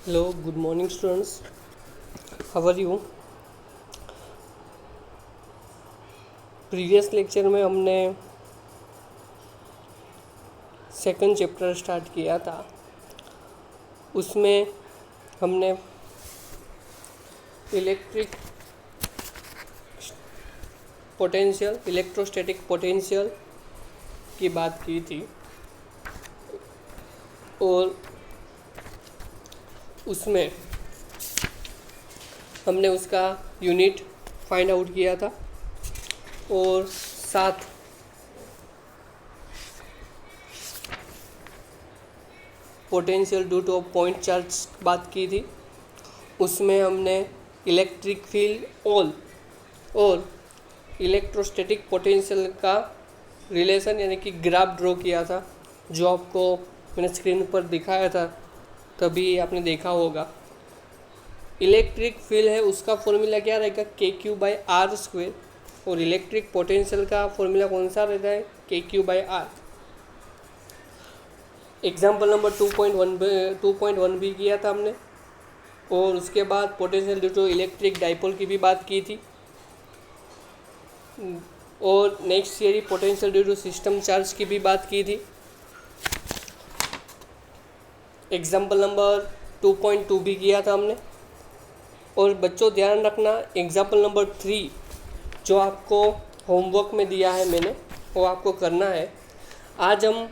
Hello, good morning students. How are you? Previous lecture में हमने second chapter start किया था। उसमें हमने इलेक्ट्रिक पोटेंशियल, इलेक्ट्रोस्टैटिक पोटेंशियल की बात की थी और उसमें हमने उसका यूनिट फाइंड आउट किया था और साथ potential due two point charge बात की थी। उसमें हमने इलेक्ट्रिक फील्ड और इलेक्ट्रोस्टैटिक पोटेंशियल का रिलेशन यानी कि ग्राफ ड्रॉ किया था, जो आपको मैंने स्क्रीन पर दिखाया था, तभी आपने देखा होगा। इलेक्ट्रिक फील्ड है उसका फॉर्मूला क्या रहेगा, KQ/R², और इलेक्ट्रिक पोटेंशियल का फॉर्मूला कौन सा रहता है, KQ/R। एग्जाम्पल नंबर 2.1 भी किया था हमने, और उसके बाद potential due to electric dipole की भी बात की थी, और next theory potential due to system charge की भी बात की थी। एग्जाम्पल नंबर 2.2 भी किया था हमने। और बच्चों ध्यान रखना, एग्जाम्पल नंबर 3 जो आपको होमवर्क में दिया है मैंने, वो आपको करना है आज हम।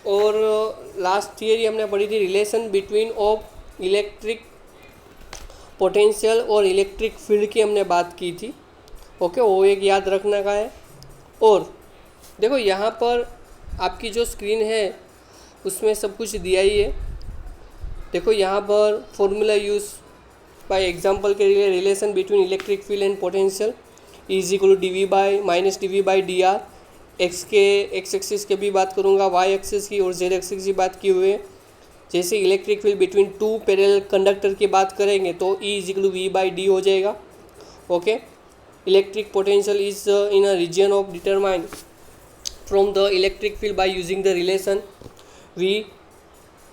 और लास्ट थियरी हमने पढ़ी थी relation between of electric potential और इलेक्ट्रिक फील्ड की हमने बात की थी। ओके, वो एक याद रखने का है। और देखो यहाँ पर आपकी जो स्क्रीन है उसमें सब कुछ दिया ही है। देखो यहाँ पर फॉर्मूला यूज़ बाय एग्जांपल के लिए relation between electric field and potential is equal to dV/-dV/dr। X axis के भी बात करूँगा, वाई एक्सिस की और जेड एक्सिस की बात की हुई है। जैसे electric field between two parallel conductor की बात करेंगे तो E is equal to V/D हो जाएगा। Okay, electric potential is in a region of determined from the electric field by using the relation V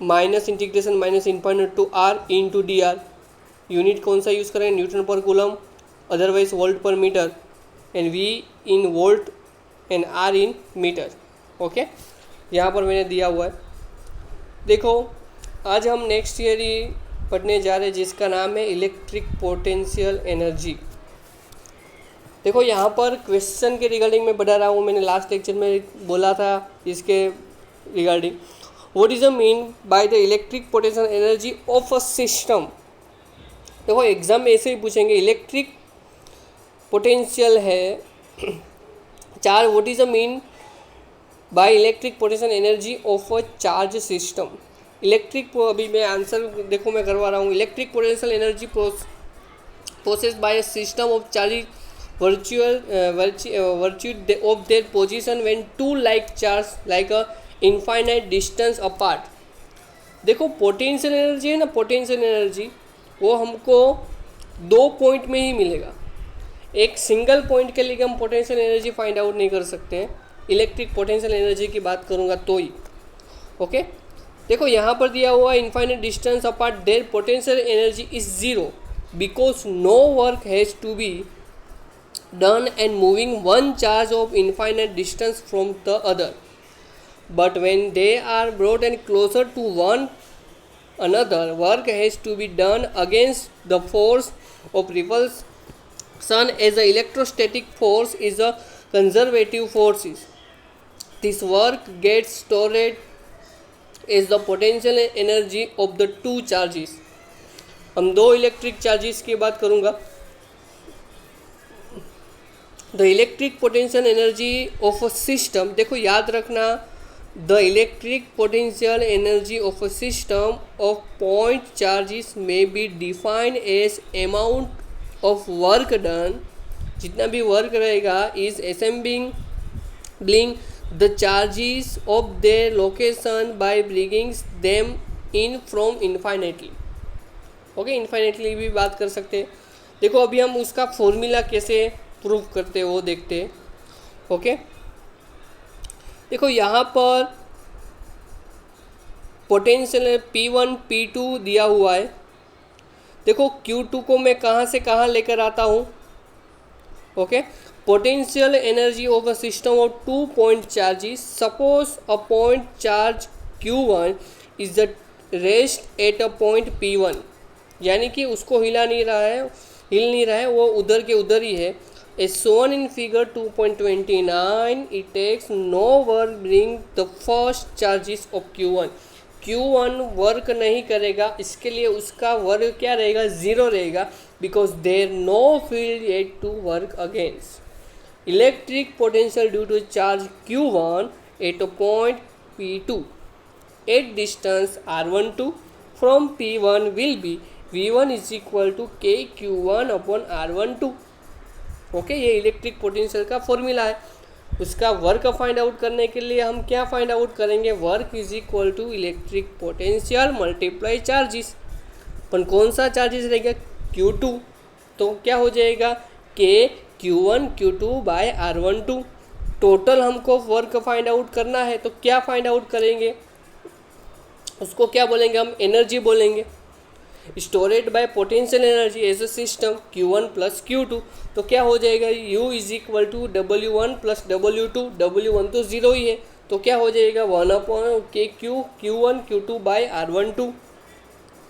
-integration to R into dr। Unit कौन सा use करें, newton per coulomb, otherwise volt per metre, and V in volt and R in metre. Okay, यहाँ पर मैंने दिया हुआ है। देखो आज हम नेक्स्ट थियरी पढ़ने जा रहे हैं जिसका नाम है इलेक्ट्रिक पोटेंशियल एनर्जी। देखो यहाँ पर क्वेश्चन के रिगार्डिंग मैं बढ़ा रहा हूँ, मैंने लास्ट लेक्चर में बोला था इसके regarding. What is the mean by the electric potential energy of a system. देखो एग्जाम में ऐसे ही पूछेंगे, इलेक्ट्रिक पोटेंशियल है charge, what is the mean by electric potential energy of a charge system. Electric, अभी मैं आंसर देखो मैं करवा रहा हूँ। Electric potential energy process by a system of charge virtue of their position when two like charge like a infinite distance apart। देखो potential energy है ना, पोटेंशियल एनर्जी वो हमको दो पॉइंट में ही मिलेगा। एक सिंगल पॉइंट के लिए हम पोटेंशियल एनर्जी फाइंड आउट नहीं कर सकते हैं। इलेक्ट्रिक पोटेंशियल एनर्जी की बात करूँगा तो ही। ओके, देखो यहाँ पर दिया हुआ infinite distance apart their potential energy is zero because no work has to be done and moving one charge of infinite distance from the other, but when they are brought and closer to one another work has to be done against the force of repulsion as the electrostatic force is a conservative force. This work gets stored as the potential energy of the two charges। हम दो electric charges की बात करूँगा। The electric potential energy of a system, देखो याद रखना, the electric potential energy of a system of point charges में be defined as amount of work done. जितना भी वर्क रहेगा is assembling the charges of their location by bringing them in from infinitely. Okay, infinitely भी बात कर सकते हैं। देखो अभी हम उसका फॉर्मूला कैसे प्रूव करते वो देखते हैं। ओके, देखो यहाँ पर पोटेंशियल P1 P2 दिया हुआ है। देखो Q2 को मैं कहाँ से कहाँ लेकर आता हूँ। Okay, potential energy of a system of 2 point charges, suppose a point charge Q1 is the rest at a point P1, यानी कि उसको हिल नहीं रहा है, वो उधर के उधर ही है। as shown in figure 2.29, it takes no work bring the first charges of Q1 work नहीं करेगा, इसके लिए उसका वर्क क्या रहेगा, ज़ीरो रहेगा, because there no field at to work against. Electric potential due to charge Q1 at a point P2 at distance R12 from P1 will be V1 is equal to KQ1 upon R12। Okay, ये electric potential का formula है। उसका work find out करने के लिए हम क्या find out करेंगे, work is equal to electric potential multiply charges. पर कौन सा चार्जेस रहेगा, Q2, तो क्या हो जाएगा KQ1 Q2 by R12। Total हमको वर्क फाइंड आउट करना है, तो क्या फाइंड आउट करेंगे, उसको क्या बोलेंगे हम, एनर्जी बोलेंगे। Stored by potential energy as a system Q1 plus Q2, तो क्या हो जाएगा, U is equal to W1 plus W2। W1 तो ज़ीरो ही है, तो क्या हो जाएगा 1 upon Q1 Q2 by R12।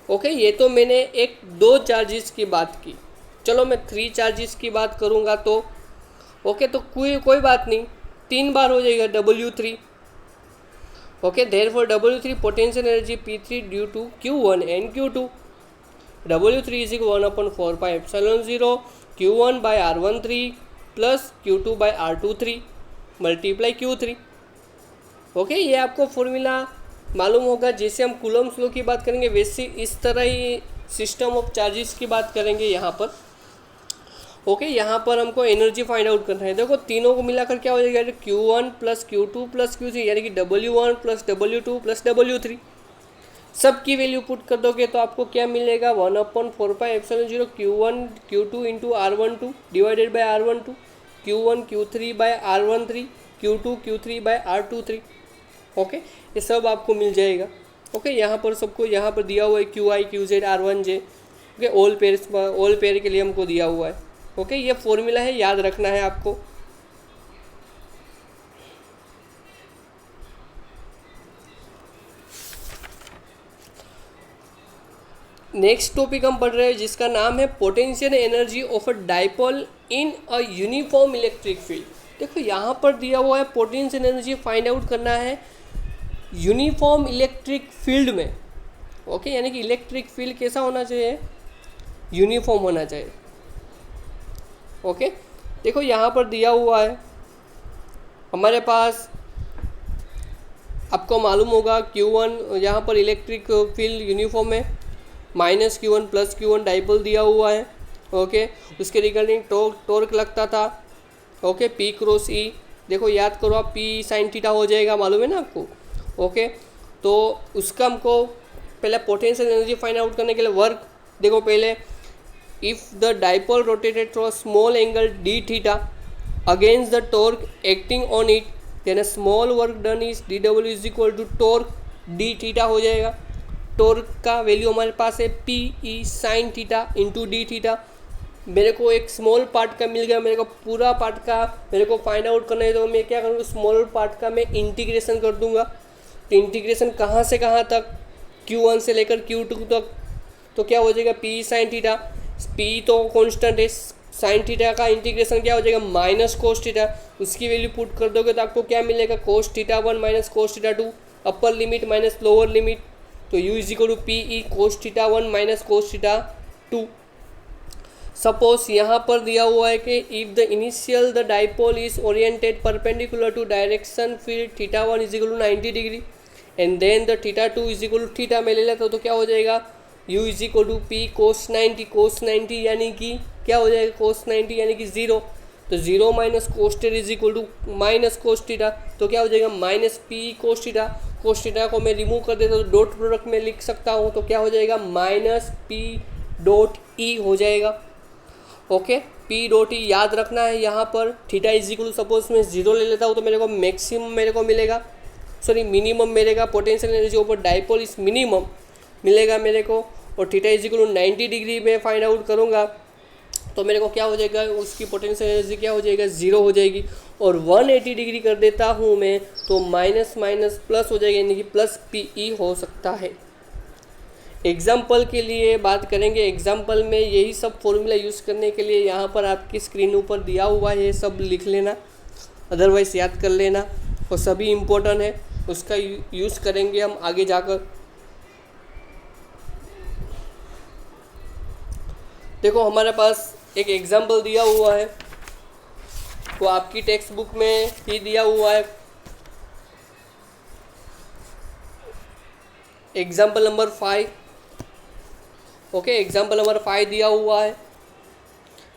Okay, ये तो मैंने एक 2 चार्जेस की बात की। चलो मैं 3 चार्जेस की बात करूँगा तो ओके, तो कोई बात नहीं, 3 बार हो जाएगा W3। Okay, therefore W3 potential energy P3 due to Q1 and Q2। W3 is equal 1/4 pi epsilon 0 Q1 by R13 plus Q2 by R23 multiply Q3। Okay, ये आपको फॉर्मूला मालूम होगा। जैसे हम कूलम्स लॉ की बात करेंगे वैसे इस तरह ही सिस्टम ऑफ चार्जेस की बात करेंगे यहाँ पर। ओके, यहाँ पर हमको एनर्जी फाइंड आउट करना है। देखो तीनों को मिलाकर क्या हो जाएगा, Q1 plus Q2 plus Q3, यानी कि W1 plus W2 plus W3। सब की वैल्यू पुट कर दोगे तो आपको क्या मिलेगा, 1/4 pi epsilon 0 Q1 Q2 into R12 divided by R12, Q1 Q3 by R13, Q2 Q3 by R23। Okay, ये सब आपको मिल जाएगा। ओके, यहाँ पर सबको यहाँ पर दिया हुआ है QI QZ R1J। Okay, all pair के लिए हमको दिया हुआ है। ओके, ये फॉर्मूला है, याद रखना है आपको। नेक्स्ट टॉपिक हम पढ़ रहे हैं जिसका नाम है potential energy of a dipole in a uniform electric field. देखो यहाँ पर दिया हुआ है पोटेंशियल एनर्जी फाइंड आउट करना है यूनिफॉर्म इलेक्ट्रिक फील्ड में। ओके, यानी कि इलेक्ट्रिक फील्ड कैसा होना चाहिए, यूनिफॉर्म होना चाहिए। ओके, देखो यहाँ पर दिया हुआ है हमारे पास, आपको मालूम होगा Q1, यहाँ पर इलेक्ट्रिक फील्ड यूनिफॉर्म है, minus Q1 plus Q1 dipole दिया हुआ है। ओके, उसके रिगार्डिंग टॉर्क लगता था। ओके, P क्रॉस E, देखो याद करो आप, P साइन थीटा हो जाएगा, मालूम है ना आपको। ओके, तो उसका हमको पहले पोटेंशियल एनर्जी फाइंड आउट करने के लिए वर्क, देखो पहले if the dipole rotated through a small angle d theta against the torque acting on it, then a small work done is dW is equal to torque d theta हो जाएगा। Torque का value हमारे पास है PE sine theta into d theta. मेरे को एक small part का मिल गया, मेरे को पूरा पार्ट का मेरे को फाइंड आउट करना है, तो मैं क्या करूँगा, स्मॉल पार्ट का मैं इंटीग्रेशन कर दूंगा। तो इंटीग्रेशन कहाँ से कहाँ तक, Q1 से लेकर Q2 तक, तो क्या हो जाएगा PE साइन थीटा। P तो कांस्टेंट है, साइन थीटा का इंटीग्रेशन क्या हो जाएगा, माइनस कोस थीटा। उसकी वैल्यू पुट कर दोगे तो आपको क्या मिलेगा, cos theta 1 minus cos theta 2, upper limit minus lower limit, तो U is equal to PE cos theta 1 minus cos theta 2। Suppose यहाँ पर दिया हुआ है कि if the initial the dipole is oriented perpendicular to direction field theta 1 is equal to 90 degree and then the theta 2 is equal to theta में ले लेता हूँ, तो क्या हो जाएगा, U is equal to P cos 90 यानी कि क्या हो जाएगा, कोस 90 यानी कि 0, तो 0 minus cos theta is equal to minus cos theta, तो क्या हो जाएगा minus P cos theta. Cos theta को मैं रिमूव कर देता हूँ तो डॉट प्रोडक्ट में लिख सकता हूँ, तो क्या हो जाएगा माइनस P डॉट E हो जाएगा। ओके, P डॉट E याद रखना है। यहाँ पर theta is equal to suppose मैं 0 ले लेता हूँ तो मेरे को मैक्सिमम मेरे को मिलेगा सॉरी मिनिमम मिलेगा, potential energy over dipole is minimum मिलेगा मेरे को, और theta is equal to 90 degree में फाइंड आउट करूँगा तो मेरे को क्या हो जाएगा, उसकी पोटेंशियल एनर्जी क्या हो जाएगा, ज़ीरो हो जाएगी। और 180 डिग्री कर देता हूँ मैं तो माइनस माइनस प्लस हो जाएगा, यानी कि प्लस पीई हो सकता है। एग्जाम्पल के लिए बात करेंगे, एग्जाम्पल में यही सब फॉर्मूला यूज़ करने के लिए यहाँ पर आपकी स्क्रीन ऊपर दिया हुआ है, सब लिख लेना, अदरवाइज़ याद कर लेना, और सभी इम्पोर्टेंट है, उसका यूज़ करेंगे हम आगे जाकर। देखो हमारे पास एक एग्जाम्पल दिया हुआ है, वो आपकी टेक्स्ट बुक में ही दिया हुआ है। Example number 5, okay, example number 5 दिया हुआ है।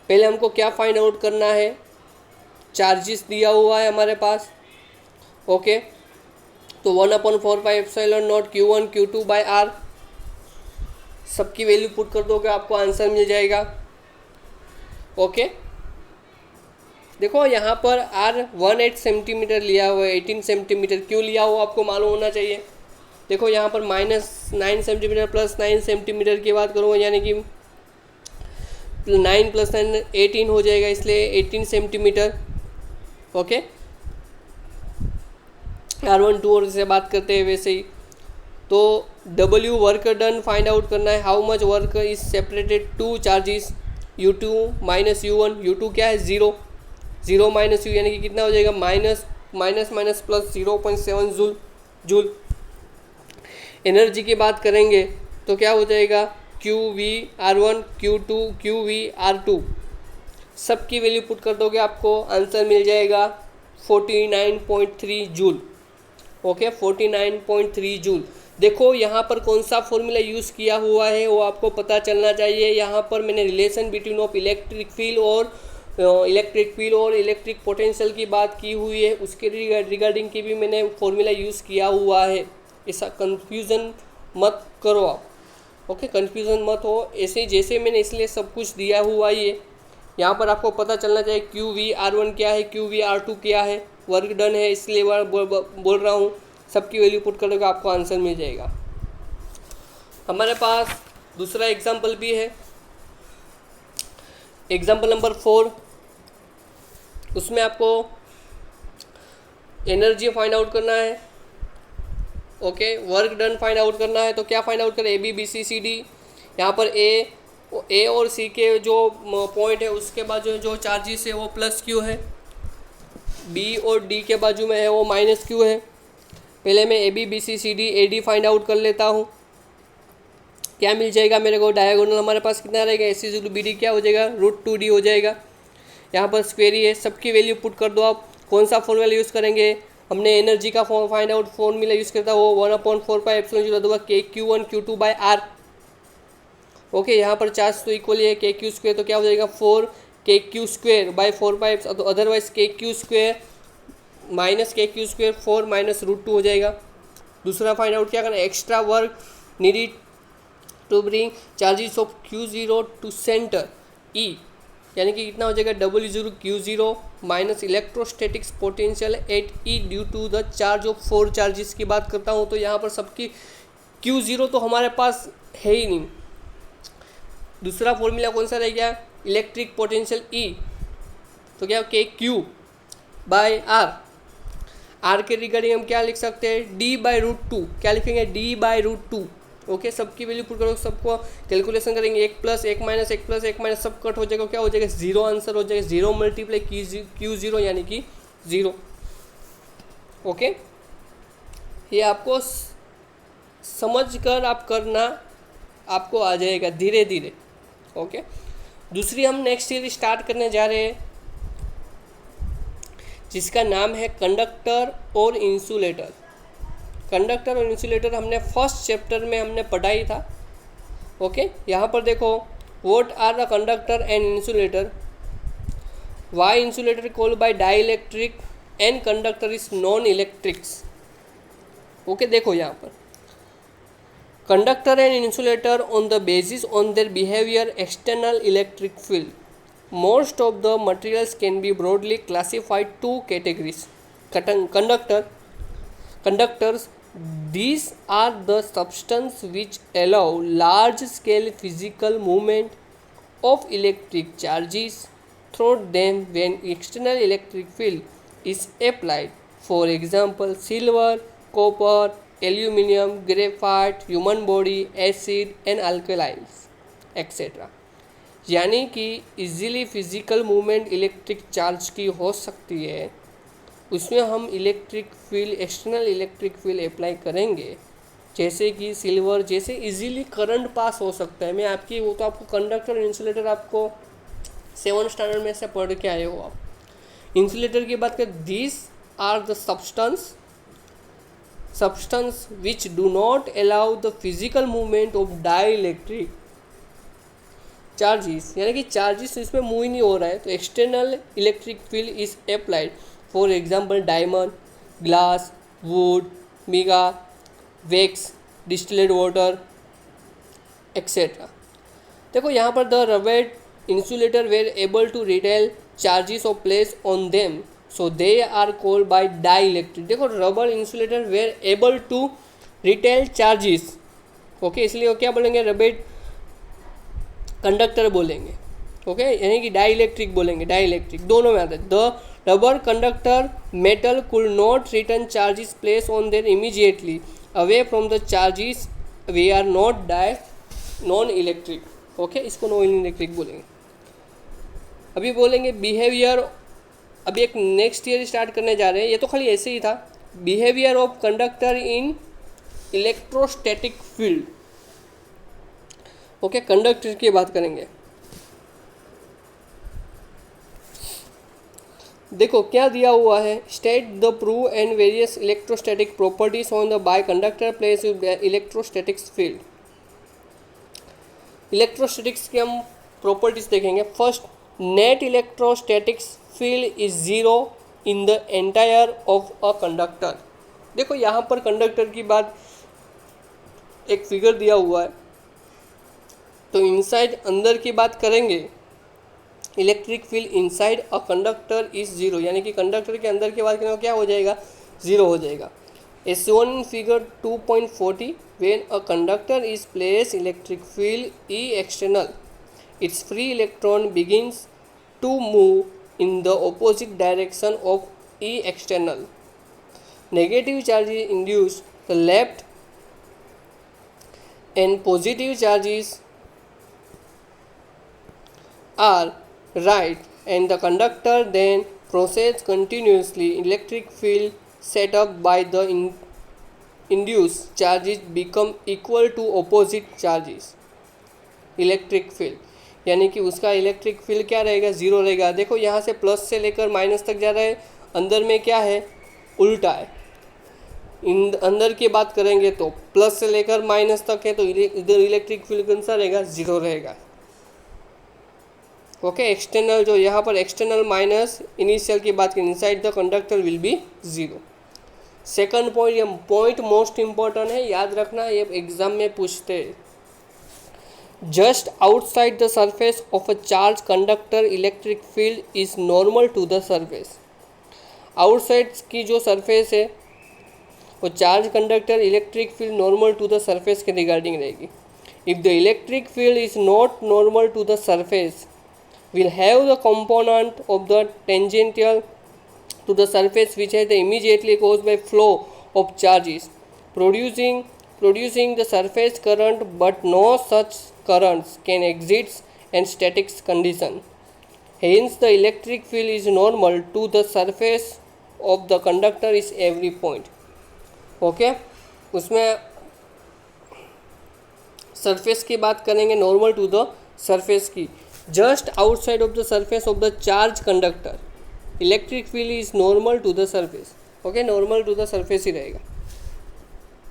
पहले हमको क्या फाइंड आउट करना है, चार्जेस दिया हुआ है हमारे पास, ओके। तो 1/4πε0 Q1 Q2 बाय R, सबकी वैल्यू पुट कर दोगे आपको आंसर मिल जाएगा, ओके। देखो यहाँ पर R 18 सेंटीमीटर लिया हुआ है, 18 सेंटीमीटर क्यों लिया हुआ आपको मालूम होना चाहिए। देखो यहाँ पर -9 सेंटीमीटर प्लस 9 सेंटीमीटर की बात करूँगा, यानी कि 9 + 9 18 हो जाएगा, इसलिए 18 सेंटीमीटर, ओके। R1 2 और से बात करते हैं वैसे ही। तो W work done find out करना है, how much work is separated two charges U2 - U1, U2 क्या है 0, 0 - U यानी कि कितना हो जाएगा, minus minus plus 0.7 joule. Energy की बात करेंगे तो क्या हो जाएगा, QV R1 Q2 QV R2, सबकी वैल्यू पुट कर दोगे आपको आंसर मिल जाएगा 49.3 जूल, ओके, 49.3 जूल। देखो यहाँ पर कौन सा फॉर्मूला यूज़ किया हुआ है वो आपको पता चलना चाहिए। यहाँ पर मैंने relation between of electric field और इलेक्ट्रिक पोटेंशियल की बात की हुई है, उसके रिगार्डिंग की भी मैंने फॉर्मूला यूज़ किया हुआ है। ऐसा कंफ्यूजन मत करो आप, ओके, कंफ्यूजन मत हो, ऐसे जैसे मैंने इसलिए सब कुछ दिया हुआ ये यहाँ पर आपको पता चलना चाहिए। QV R1 क्या है, QV R2 क्या है, वर्क डन है, इसलिए बोल रहा हूँ, सबकी वैल्यू पुट करोगे आपको आंसर मिल जाएगा। हमारे पास दूसरा एग्जाम्पल भी है, एग्जाम्पल नंबर 4, उसमें आपको एनर्जी फाइंड आउट करना है, okay, work done find out करना है। तो क्या फाइंड आउट करें, ABCD, यहाँ पर ए और सी के जो पॉइंट है उसके बाजू जो चार्जेस है वो +Q है, बी और डी के बाजू में है वो -Q है। पहले मैं ABCD AD फाइंड आउट कर लेता हूँ, क्या मिल जाएगा मेरे को, डायगोनल हमारे पास कितना रहेगा, AC / BD क्या हो जाएगा, √2D हो जाएगा। यहाँ पर स्क्वेयर ही है, सबकी वैल्यू पुट कर दो आप। कौन सा फॉर्मूला यूज़ करेंगे, हमने एनर्जी का फाइंड आउट फॉर्मूला यूज़ करता है वो 1/4πε0 अथवा KQ1 Q2 bye R, okay. यहाँ पर चार्ज तो इक्वली है, KQ² तो क्या हो जाएगा 4KQ² bye 4π, otherwise KQ² - KQ² 4 - √2 हो जाएगा। दूसरा फाइंड आउट क्या करना है, extra work needed to bring charges of Q0 to centre E, यानी कि कितना हो जाएगा, W0 Q0 minus electrostatics potential at E due to the charge of 4 charges की बात करता हूँ। तो यहाँ पर सबकी Q0 तो हमारे पास है ही नहीं। दूसरा फॉर्मूला कौन सा रह गया, इलेक्ट्रिक पोटेंशियल E, तो क्या KQ बाय R के रिगार्डिंग हम क्या लिख सकते हैं, D/√2, क्या लिखेंगे, D/√2, ओके। सबकी वैल्यू पुट करो, सबको कैलकुलेशन करेंगे, 1 + 1 - 1 + 1 - सब कट हो जाएगा, क्या हो जाएगा 0 आंसर हो जाएगा, 0 × Q0 यानी कि 0, ओके। ये आपको समझ कर आप करना, आपको आ जाएगा धीरे धीरे, ओके। दूसरी हम नेक्स्ट सीरीज स्टार्ट करने जा रहे हैं जिसका नाम है कंडक्टर और इंसुलेटर। कंडक्टर और इंसुलेटर हमने फर्स्ट चैप्टर में हमने पढ़ाई था, ओके। यहाँ पर देखो, what are the conductor and insulator, why insulator called by dielectric and conductor is non electrics, okay. देखो यहाँ पर conductor and insulator on the basis on their behaviour external electric field, most of the materials can be broadly classified two categories. Conductor, conductors. These are the substances which allow large scale physical movement of electric charges through them when external electric field is applied. For example, silver, copper, aluminum, graphite, human body, acid and alkalis, etc. यानी कि easily physical movement electric charge की हो सकती है, उसमें हम electric field, external electric field apply करेंगे, जैसे कि सिल्वर, जैसे इजीली करंट पास हो सकता है। मैं आपकी वो तो आपको कंडक्टर और इंसुलेटर आपको 7th स्टैंडर्ड में से पढ़ के आए हो आप। इंसुलेटर की बात करें, this are the substance which do not allow the physical movement of dielectric charges, यानी कि चार्जेस इसमें मूव ही नहीं हो रहा है, तो external electric field is applied. For example diamond, glass, wood, mica, wax, distilled water etcetera. देखो यहाँ पर the rubber insulator were able to retain charges of place on them, so they are called by dielectric. देखो rubber insulator were able to retain charges, okay, इसलिए वो क्या बोलेंगे, rubber conductor बोलेंगे, okay, यानी कि डाइलेक्ट्रिक बोलेंगे, डाइलेक्ट्रिक दोनों में आता है। The rubber conductor metal could not return charges place on their immediately away from the charges, we are not non electric, okay, इसको नॉन इलेक्ट्रिक बोलेंगे। अभी बोलेंगे बिहेवियर, अभी एक नेक्स्ट ईयर स्टार्ट करने जा रहे हैं, ये तो खाली ऐसे ही था। Behaviour of conductor in electrostatic field, okay, conductor की बात करेंगे। देखो क्या दिया हुआ है, state the prove and various electrostatic properties on the by conductor place electrostatics field. Electrostatics की हम प्रॉपर्टीज देखेंगे। First, net electrostatics field is zero in the entire of a conductor. देखो यहाँ पर कंडक्टर की बात, एक फिगर दिया हुआ है, तो इनसाइड अंदर की बात करेंगे, electric field inside a conductor is zero, यानी कि कंडक्टर के अंदर की बात करें तो क्या हो जाएगा, जीरो हो जाएगा। As shown in figure 2.40, when a conductor is place electric field E external, its free electron begins to move in the opposite direction of E external. Negative charges induce the left and positive charges are right, and the conductor then processes continuously. Electric field set up by the induced charges become equal to opposite charges. Electric field यानी कि उसका electric field क्या रहेगा, zero रहेगा। देखो यहाँ से plus से लेकर माइनस तक जा रहा है, अंदर में क्या है, उल्टा है। अंदर की बात करेंगे तो प्लस से लेकर माइनस तक है, तो इधर इलेक्ट्रिक फील्ड कौन सा रहेगा, ज़ीरो रहेगा, ओके। एक्सटर्नल जो यहाँ पर एक्सटर्नल माइनस इनिशियल की बात करें, inside the conductor will be zero. Second point, ये पॉइंट मोस्ट इंपॉर्टेंट है, याद रखना, ये एग्जाम में पूछते हैं। Just outside the surface of a charge conductor electric field is normal to the surface. Outside की जो सरफेस है वो charge conductor electric field normal to the surface के रिगार्डिंग रहेगी। If the electric field is not normal to the surface, will have the component of the tangential to the surface which is immediately caused by flow of charges producing the surface current, but no such currents can exist in static condition. Hence the electric field is normal to the surface of the conductor is every point, okay। उसमें surface की बात करेंगे, normal to the surface की, just outside of the surface of the charge conductor electric field is normal to the surface, okay, normal to the surface ही रहेगा।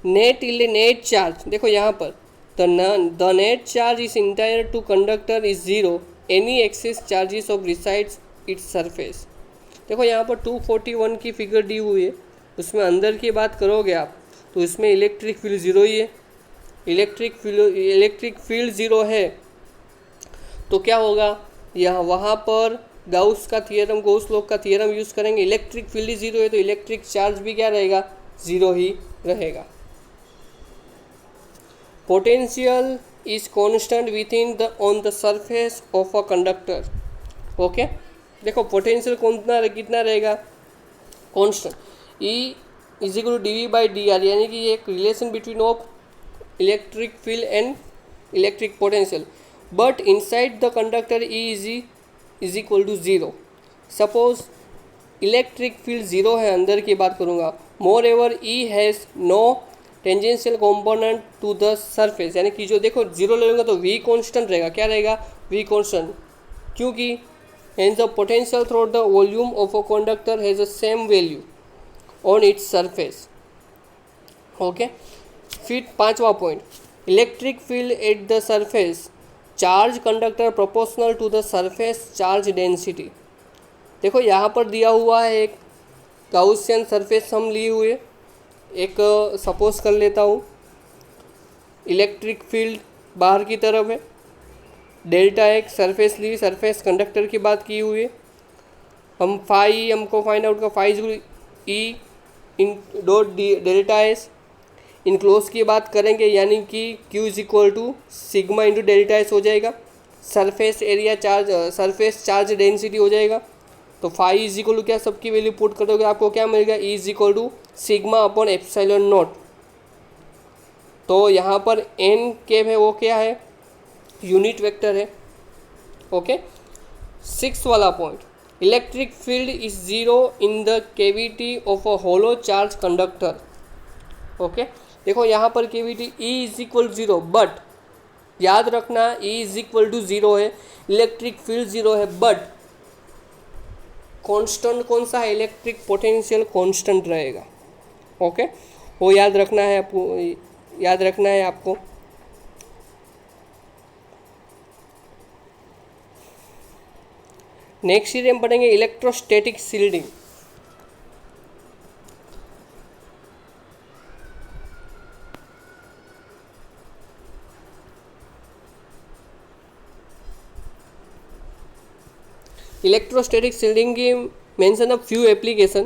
net charge, देखो यहाँ पर the net charge is entire to conductor is zero, any excess charges of resides its surface। देखो यहाँ पर 241 की figure दी हुई है, उसमें अंदर की बात करोगे आप तो इसमें इलेक्ट्रिक फील्ड ज़ीरो ही है। इलेक्ट्रिक फील्ड ज़ीरो है तो क्या होगा, यहाँ वहाँ पर गाउस का थियरम, गॉस लॉ का थियरम यूज़ करेंगे। इलेक्ट्रिक फील्ड ही जीरो है तो इलेक्ट्रिक चार्ज भी क्या रहेगा, ज़ीरो ही रहेगा। Potential is constant within the on the surface of a conductor. Okay, देखो पोटेंशियल कितना रहेगा, constant. E is equal to D V by D R, यानी कि ये एक relation between of electric field and electric potential, but inside the conductor E is equal to zero. Suppose electric field zero है, अंदर की बात करूँगा, moreover E has no tangential component to the surface, यानी कि जो देखो zero लगेगा तो वी कॉन्स्टेंट रहेगा, क्या रहेगा, वी कॉन्स्टेंट, क्योंकि and the potential through the volume of a conductor has the same value on its surface. Okay, फिर पांचवा point, electric field at the surface charge conductor proportional to the surface charge density. देखो यहाँ पर दिया हुआ है एक Gaussian surface हम लिए हुए, एक सपोज कर लेता हूँ इलेक्ट्रिक फील्ड बाहर की तरफ है, डेल्टा एक सरफेस ली, सरफेस कंडक्टर की बात की हुई है, हम फाई हमको फाइंड आउट का phi E in dot delta S, enclose की बात करेंगे यानी कि Q is equal to sigma into delta S हो जाएगा, surface area charge surface charge density हो जाएगा, तो फाई इज इक्वल टू क्या, सबकी वैल्यू पुट कर दोगे आपको क्या मिलेगा, E is equal to sigma upon epsilon naught. तो यहाँ पर एन कैप है वो क्या है, यूनिट वेक्टर है। ओके, सिक्स वाला point, electric field is zero in the cavity of a hollow charge conductor. Okay, देखो यहाँ पर cavity E is equal to zero, but याद रखना E is equal to zero है, इलेक्ट्रिक फील्ड ज़ीरो है, but constant कौन सा है, इलेक्ट्रिक पोटेंशियल कांस्टेंट रहेगा। ओके, वो याद रखना है आपको, याद रखना है आपको। नेक्स्ट चीज हम पढ़ेंगे electrostatic shielding. Electrostatic shielding mention a few application.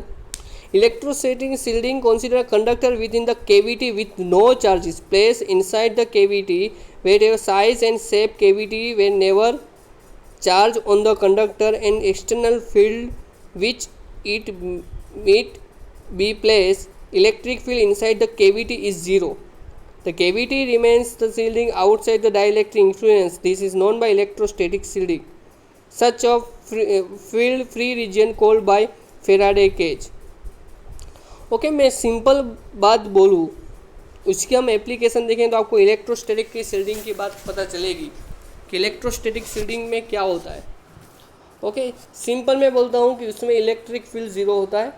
Electrostatic shielding consider a conductor within the cavity with no charges placed inside the cavity wherever size and shape cavity whenever charge on the conductor and external field which it be placed, electric field inside the cavity is zero. The cavity remains the shielding outside the dielectric influence. This is known by electrostatic shielding. Such a field free region called by Faraday cage. Okay, मैं simple बात बोलूँ, उसकी हम application देखें तो आपको electrostatic की shielding की बात पता चलेगी कि इलेक्ट्रोस्टैटिक शील्डिंग में क्या होता है। ओके, सिंपल मैं बोलता हूँ कि उसमें इलेक्ट्रिक फील्ड ज़ीरो होता है।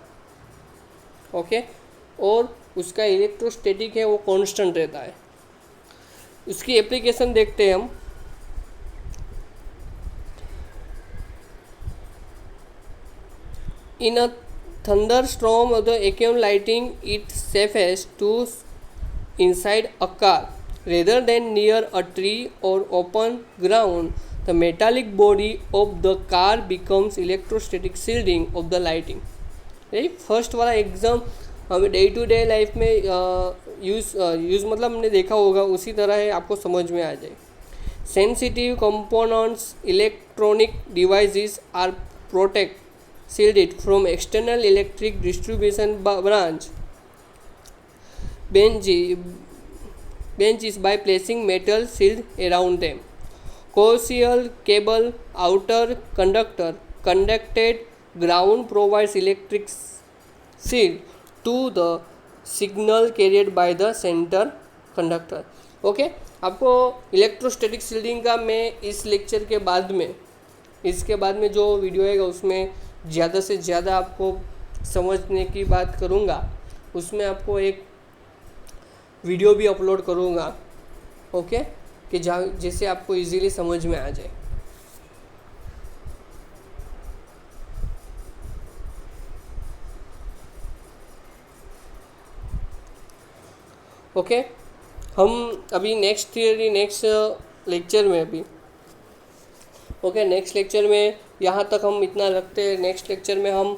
ओके, और उसका इलेक्ट्रोस्टैटिक है वो कांस्टेंट रहता है। उसकी एप्लीकेशन देखते हैं हम। In a thunderstorm of the AQM lighting its safest to inside a car rather than near a tree or open ground. The metallic body of the car becomes electrostatic shielding of the lighting. यही first वाला exam हमें day to day life में use मतलब हमने देखा होगा, उसी तरह है, आपको समझ में आ जाए। Sensitive components electronic devices are protect shielded from external electric distribution branches by placing metal shield around them. Coaxial cable outer conductor conducted ground provides electric shield to the signal carried by the center conductor. Okay, आपको electrostatic shielding का मैं इस lecture के बाद में, इसके बाद में जो वीडियो है उसमें ज़्यादा से ज़्यादा आपको समझने की बात करूँगा, उसमें आपको एक वीडियो भी अपलोड करूँगा। ओके, कि जैसे आपको इजीली समझ में आ जाए। ओके, हम अभी नेक्स्ट लेक्चर में अभी नेक्स्ट लेक्चर में यहाँ तक हम इतना रखते हैं। नेक्स्ट लेक्चर में हम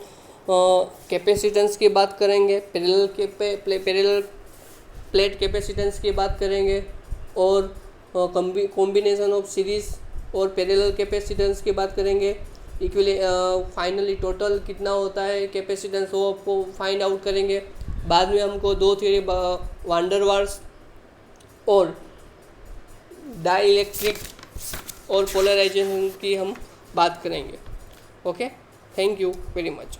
कैपेसिटेंस की बात करेंगे, पैरेलल प्लेट कैपेसिटेंस की बात करेंगे, और कॉम्बिनेशन ऑफ सीरीज और पैरेलल कैपेसिटेंस की बात करेंगे। फाइनली टोटल कितना होता है कैपेसिटेंस वो आपको फाइंड आउट करेंगे। बाद में हमको दो थ्योरी वान डेर वाल्स और डाइलेक्ट्रिक और पोलराइजेशन की हम बात करेंगे। Okay, thank you very much.